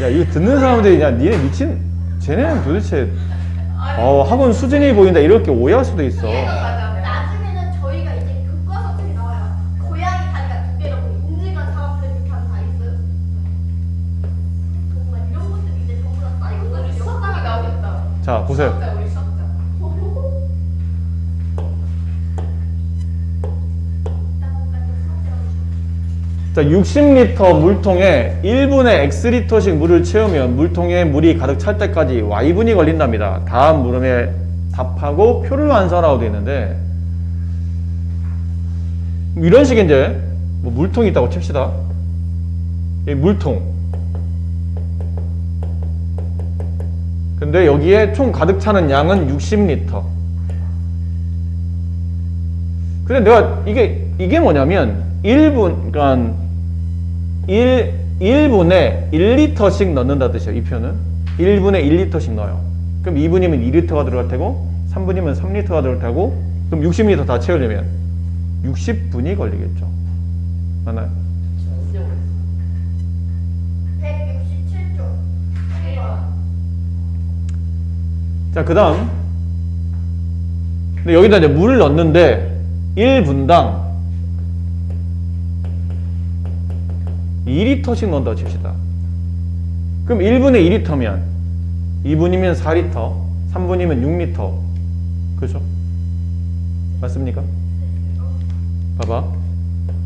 야, 이거 듣는 사람들이, 야, 니네 미친, 쟤네는 도대체, 학원 수준이 보인다, 이렇게 오해할 수도 있어. 나중에는 저희가 이제 교과서책이 나와요. 고양이 다리가 두 개라고 인증한 사람들 이렇게 하면 다 있어요. 정말 이런 것들이 이제 전부 다 쌓이고 우리 수학당에 나오겠다. 자, 보세요. 수학자, 우리 수학자. 자, 60리터 물통에 1분에 X리터씩 물을 채우면 물통에 물이 가득 찰 때까지 Y분이 걸린답니다. 다음 물음에 답하고 표를 완성하라고 되어 있는데, 이런 식의 이제 뭐 물통이 있다고 칩시다. 이 물통. 근데 여기에 총 가득 차는 양은 60리터. 근데 내가 이게 뭐냐면 1분, 그러니까 1분에 1리터씩 넣는다 뜻이에요. 이 표는 1분에 1리터씩 넣어요. 그럼 2분이면 2리터가 들어갈 테고 3분이면 3리터가 들어갈 테고, 그럼 60리터 다 채우려면 60분이 걸리겠죠. 맞나요? 167조. 자, 그 다음, 근데 여기다 이제 물을 넣는데 1분당 2리터씩 넣는다고 칩시다. 그럼 1분에 2리터면 2분이면 4리터, 3분이면 6리터. 그죠? 맞습니까? 봐봐.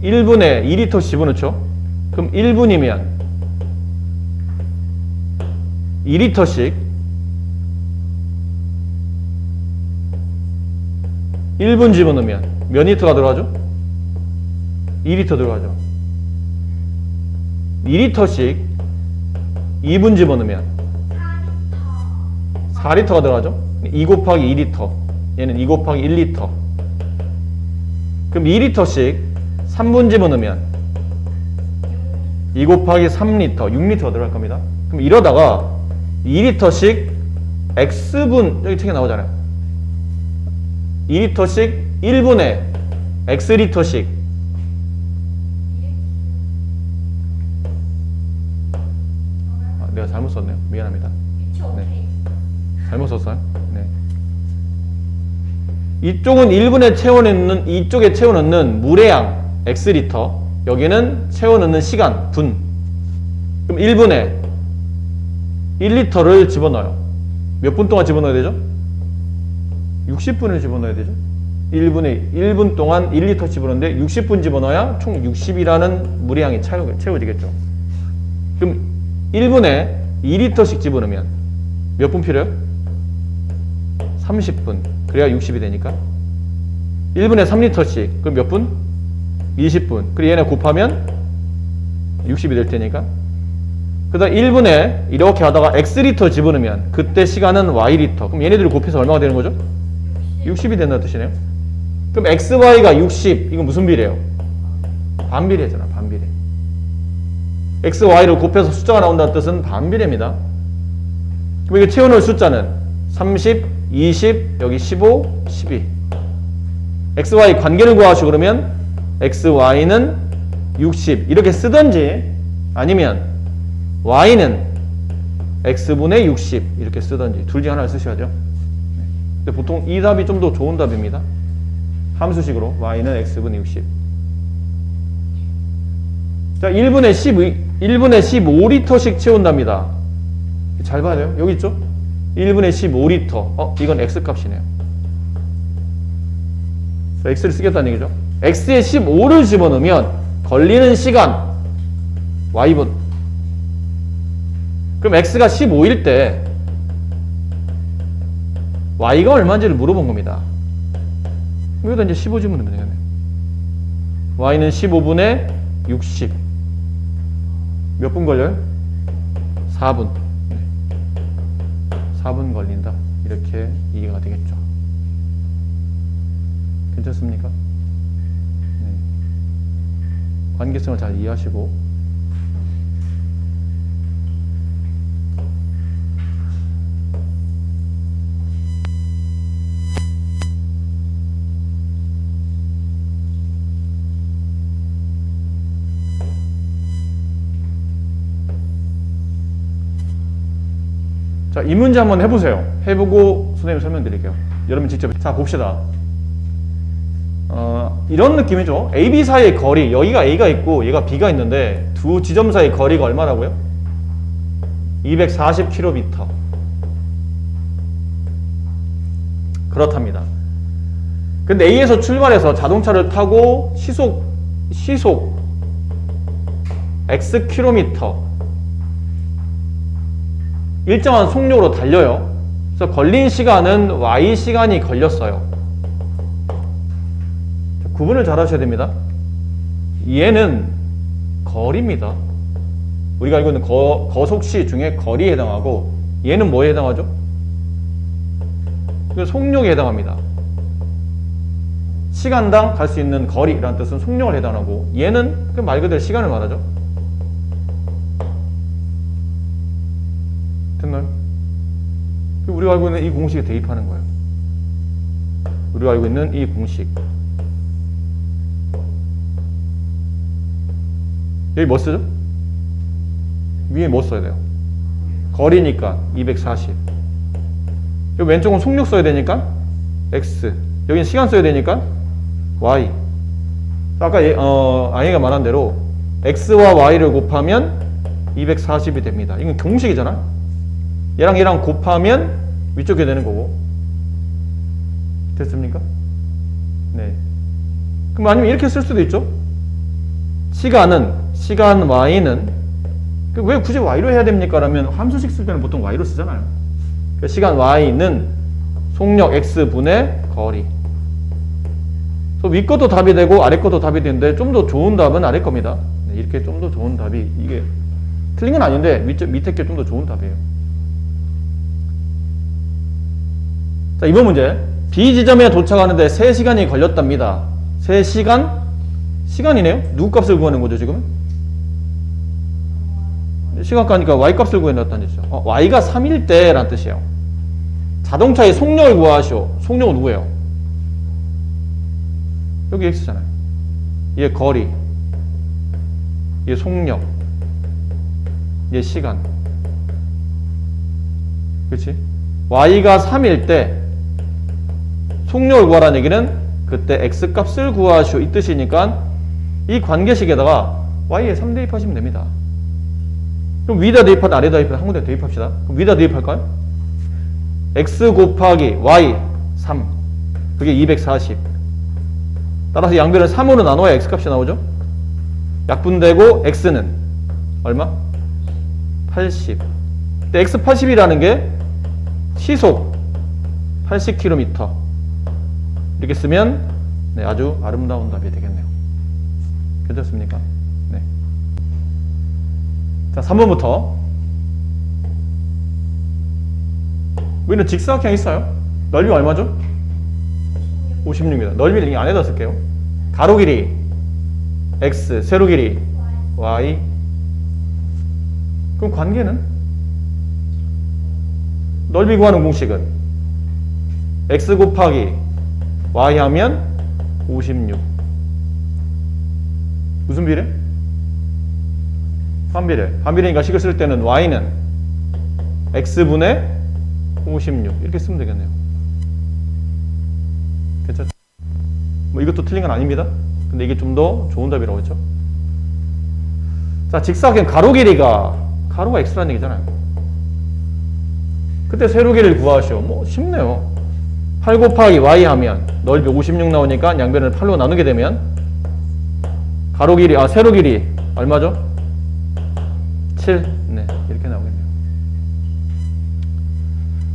1분에 2리터 집어넣죠? 그럼 1분이면 2리터씩 1분 집어넣으면 몇 리터가 들어가죠? 2리터 들어가죠. 2리터씩 2분 집어넣으면 4리터가 들어가죠? 2 곱하기 2리터. 얘는 2 곱하기 1리터. 그럼 2리터씩 3분 집어넣으면 2 곱하기 3리터, 6리터가 들어갈 겁니다. 그럼 이러다가 2리터씩 X분, 여기 책에 나오잖아요. 2리터씩 1분에 X리터씩. 내가 잘못 썼네요. 미안합니다. 네. 잘못 썼어요. 네. 이쪽은 1분에 채워넣는, 이쪽에 채워넣는 물의 양, X리터. 여기는 채워넣는 시간, 분. 그럼 1분에 1리터를 집어넣어요. 몇 분 동안 집어넣어야 되죠? 60분을 집어넣어야 되죠. 1분에 1분 동안 1리터 집어넣는데 60분 집어넣어야 총 60이라는 물의 양이 채워지겠죠. 그럼 1분에 2리터씩 집어넣으면 몇 분 필요해요? 30분. 그래야 60이 되니까. 1분에 3리터씩. 그럼 몇 분? 20분. 그리고 얘네 곱하면 60이 될 테니까. 그 다음 1분에 이렇게 하다가 X리터 집어넣으면 그때 시간은 Y리터. 그럼 얘네들을 곱해서 얼마가 되는 거죠? 60이 된다는 뜻이네요. 그럼 XY가 60. 이건 무슨 비례예요? 반비례잖아. 반비례. X, Y를 곱해서 숫자가 나온다는 뜻은 반비례입니다. 그럼 이거 채워넣을 숫자는 30, 20, 여기 15, 12. X, Y 관계를 구하시고 그러면 X, Y는 60 이렇게 쓰든지 아니면 Y는 X분의 60 이렇게 쓰든지 둘 중에 하나를 쓰셔야죠. 근데 보통 이 답이 좀 더 좋은 답입니다. 함수식으로 Y는 X분의 60. 자, 1분에 15리터씩 채운답니다. 잘 봐야 돼요. 여기 있죠? 1분에 15리터. 이건 X값이네요. X를 쓰겠다는 얘기죠. X에 15를 집어넣으면 걸리는 시간 Y분. 그럼 X가 15일 때 Y가 얼마인지를 물어본 겁니다. 여기다 이제 15 집어넣으면 되겠네요. Y는 15분의 60. 몇 분 걸려요? 4분. 4분 걸린다. 이렇게 이해가 되겠죠. 괜찮습니까? 네. 관계성을 잘 이해하시고 자, 이 문제 한번 해보세요. 해보고 선생님 설명드릴게요. 여러분 직접. 자, 봅시다. 이런 느낌이죠. A, B 사이의 거리, 여기가 A가 있고 얘가 B가 있는데 두 지점 사이의 거리가 얼마라고요? 240km. 그렇답니다. 근데 A에서 출발해서 자동차를 타고 시속 X 킬로미터 일정한 속력으로 달려요. 그래서 걸린 시간은 Y 시간이 걸렸어요. 구분을 잘 하셔야 됩니다. 얘는 거리입니다. 우리가 알고 있는 거속시 중에 거리에 해당하고 얘는 뭐에 해당하죠? 속력에 해당합니다. 시간당 갈 수 있는 거리라는 뜻은 속력을 해당하고 얘는 말 그대로 시간을 말하죠. 됐나요? 우리가 알고 있는 이 공식에 대입하는 거예요. 우리가 알고 있는 이 공식. 여기 뭐 쓰죠? 위에 뭐 써야 돼요? 거리니까 240. 여기 왼쪽은 속력 써야 되니까 X. 여기는 시간 써야 되니까 Y. 아까 아이가 말한 대로 X와 Y를 곱하면 240이 됩니다. 이건 공식이잖아. 얘랑 곱하면 위쪽에 되는 거고. 됐습니까? 네. 그럼 아니면 이렇게 쓸 수도 있죠. 시간 Y는 왜 굳이 Y로 해야 됩니까? 라면 함수식 쓸 때는 보통 Y로 쓰잖아요. 시간 Y는 속력 X분의 거리. 위 것도 답이 되고 아래 것도 답이 되는데 좀 더 좋은 답은 아래 겁니다. 네, 이렇게 좀 더 좋은 답이, 이게 틀린 건 아닌데 밑에 게 좀 더 좋은 답이에요. 자, 이번 문제. B 지점에 도착하는데 3시간이 걸렸답니다. 3시간? 시간이네요. 누구 값을 구하는 거죠 지금? 시간가니까 Y 값을 구해놨다는 뜻이죠. Y가 3일 때란 뜻이에요. 자동차의 속력을 구하시오. 속력은 누구예요? 여기 X잖아요. 얘 거리, 얘 속력, 얘 시간. 그렇지? Y가 3일 때 속력을 구하라는 얘기는 그때 X 값을 구하시오 이 뜻이니까 이 관계식에다가 Y에 3 대입하시면 됩니다. 그럼 위에다 대입하든 아래다 대입하든 한 군데 대입합시다. 그럼 위에다 대입할까요? X 곱하기 Y 3. 그게 240. 따라서 양변을 3으로 나눠야 X값이 나오죠. 약분되고 X는 얼마? 80. 근데 X 80이라는 게 시속 80km. 이렇게 쓰면 네, 아주 아름다운 답이 되겠네요. 괜찮습니까? 네. 자, 3번부터. 우리는 직사각형 있어요. 넓이 얼마죠? 56입니다. 넓이를 안에다 쓸게요. 가로 길이 X, 세로 길이 Y. 그럼 관계는? 넓이 구하는 공식은 X 곱하기 Y 하면 56. 무슨 비례? 반비례. 반비례니까 식을 쓸 때는 Y는 X분의 56 이렇게 쓰면 되겠네요. 괜찮죠? 뭐 이것도 틀린 건 아닙니다. 근데 이게 좀 더 좋은 답이라고 했죠. 자, 직사각형 가로 길이가 가로가 X라는 얘기잖아요. 그때 세로 길이를 구하시오. 뭐 쉽네요. 8 곱하기 Y 하면 넓이 56 나오니까 양변을 8로 나누게 되면 가로 길이, 세로 길이 얼마죠? 7. 네, 이렇게 나오겠네요.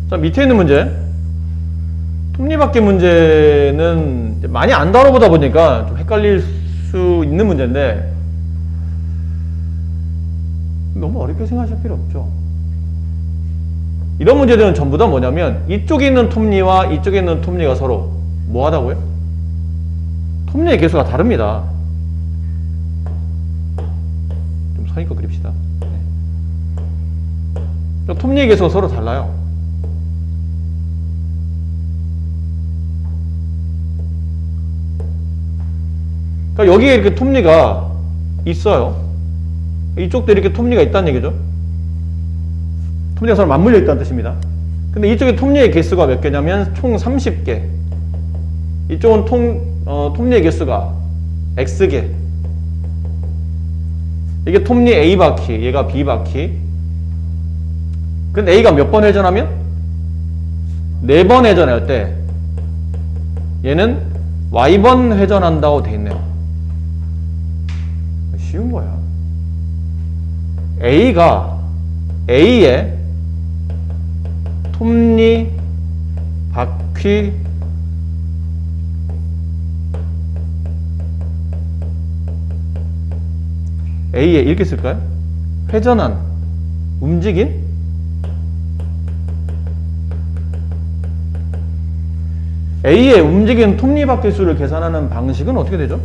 자, 밑에 있는 문제. 톱니바퀴 문제는 많이 안 다뤄보다 보니까 좀 헷갈릴 수 있는 문제인데 너무 어렵게 생각하실 필요 없죠. 이런 문제들은 전부 다 뭐냐면 이쪽에 있는 톱니와 이쪽에 있는 톱니가 서로 뭐 하다고요? 톱니의 개수가 다릅니다. 좀 선의껏 그립시다. 네. 톱니의 개수가 서로 달라요. 그러니까 여기에 이렇게 톱니가 있어요. 이쪽도 이렇게 톱니가 있다는 얘기죠. 톱니가 서로 맞물려 있다는 뜻입니다. 근데 이쪽에 톱니의 개수가 몇 개냐면 총 30개. 이쪽은 톱니의 개수가 X개. 이게 톱니 A 바퀴, 얘가 B 바퀴. 근데 A가 몇 번 회전하면? 4번 회전할 때 얘는 Y번 회전한다고 돼 있네요. 쉬운 거야. A가 A의 톱니 바퀴 A에 이렇게 쓸까요? 회전한, 움직인? A의 움직인 톱니바퀴 수를 계산하는 방식은 어떻게 되죠?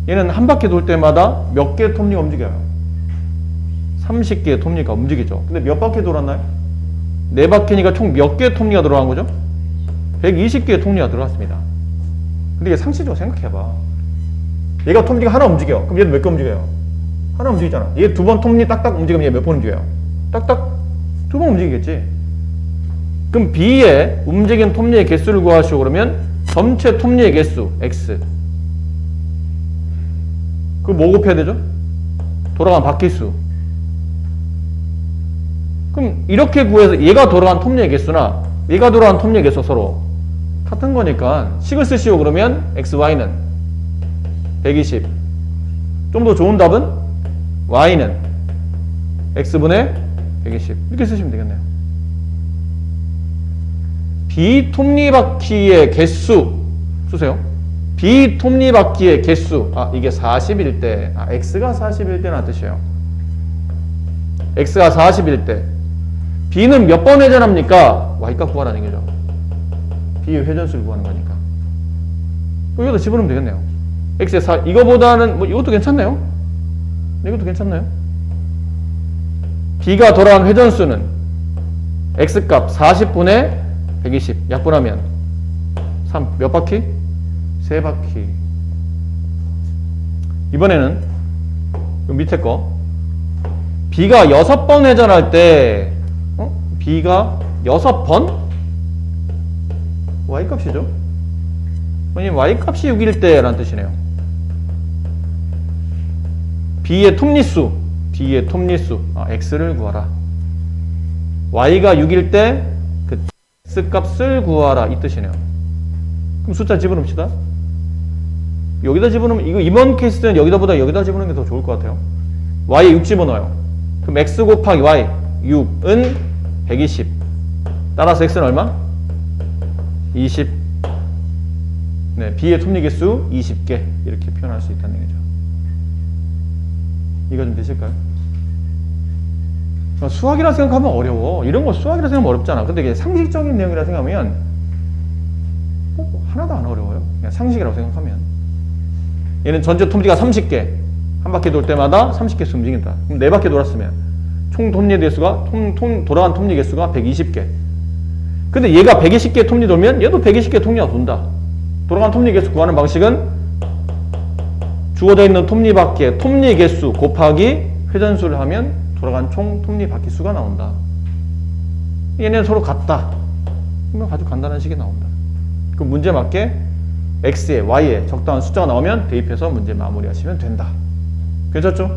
얘는 한 바퀴 돌 때마다 몇 개의 톱니가 움직여요? 30개의 톱니가 움직이죠. 근데 몇 바퀴 돌았나요? 4바퀴니까 총 몇 개의 톱니가 들어간 거죠? 120개의 톱니가 들어갔습니다. 근데 이게 상식적으로 생각해봐. 얘가 톱니가 하나 움직여. 그럼 얘도 몇 개 움직여요? 하나 움직이잖아. 얘 2번 톱니 딱딱 움직이면 얘 몇 번 움직여요? 딱딱 2번 움직이겠지. 그럼 B의 움직인 톱니의 개수를 구하시오. 그러면 전체 톱니의 개수 X. 그걸 뭐 곱해야 되죠? 돌아간 바퀴수. 그럼 이렇게 구해서 얘가 돌아간 톱니의 개수나 얘가 돌아간 톱니의 개수 서로 같은 거니까 식을 쓰시오. 그러면 XY는 120. 좀 더 좋은 답은 Y는 X분의 120. 이렇게 쓰시면 되겠네요. B 톱니바퀴의 개수 쓰세요. B 톱니바퀴의 개수. 이게 40일 때. X가 40일 때라는 뜻이에요. X가 40일 때. B는 몇 번 회전합니까? Y값 구하라는 얘기죠. B의 회전수를 구하는 거니까. 여기다 집어넣으면 되겠네요. X의 4, 이거보다는, 이것도 괜찮네요. 이것도 괜찮나요? B가 돌아간 회전수는 X값 40분의 120. 약분하면 3. 몇 바퀴? 3바퀴. 이번에는 요 밑에 거. B가 6번 회전할 때, B가 6번? Y값이죠? 왜냐면 Y값이 6일 때 라는 뜻이네요. B의 톱니수, X를 구하라. Y가 6일 때 그 X값을 구하라 이 뜻이네요. 그럼 숫자 집어넣읍시다. 여기다 집어넣으면 이번 케이스는 여기다 집어넣는 게 더 좋을 것 같아요. Y에 6 집어넣어요. 그럼 X 곱하기 Y 6은 120. 따라서 X는 얼마? 20. 네, B의 톱니 개수 20개 이렇게 표현할 수 있다는 얘기죠. 이거 좀 되실까요? 수학이라 생각하면 어려워. 이런 거 수학이라 생각하면 어렵잖아. 근데 이게 상식적인 내용이라 생각하면 하나도 안 어려워요. 그냥 상식이라고 생각하면. 얘는 전체 톱니가 30개. 한 바퀴 돌 때마다 30개씩 움직인다. 그럼 4바퀴 돌았으면 총 톱니 개수가 돌아간 톱니 개수가 120개. 근데 얘가 120개 톱니 돌면 얘도 120개 톱니가 돈다. 돌아간 톱니 개수 구하는 방식은 주어져 있는 톱니바퀴의 톱니 개수 곱하기 회전수를 하면 돌아간 총 톱니바퀴 수가 나온다. 얘네는 서로 같다. 그러면 아주 간단한 식이 나온다. 그 문제 맞게 X에 Y에 적당한 숫자가 나오면 대입해서 문제 마무리하시면 된다. 괜찮죠?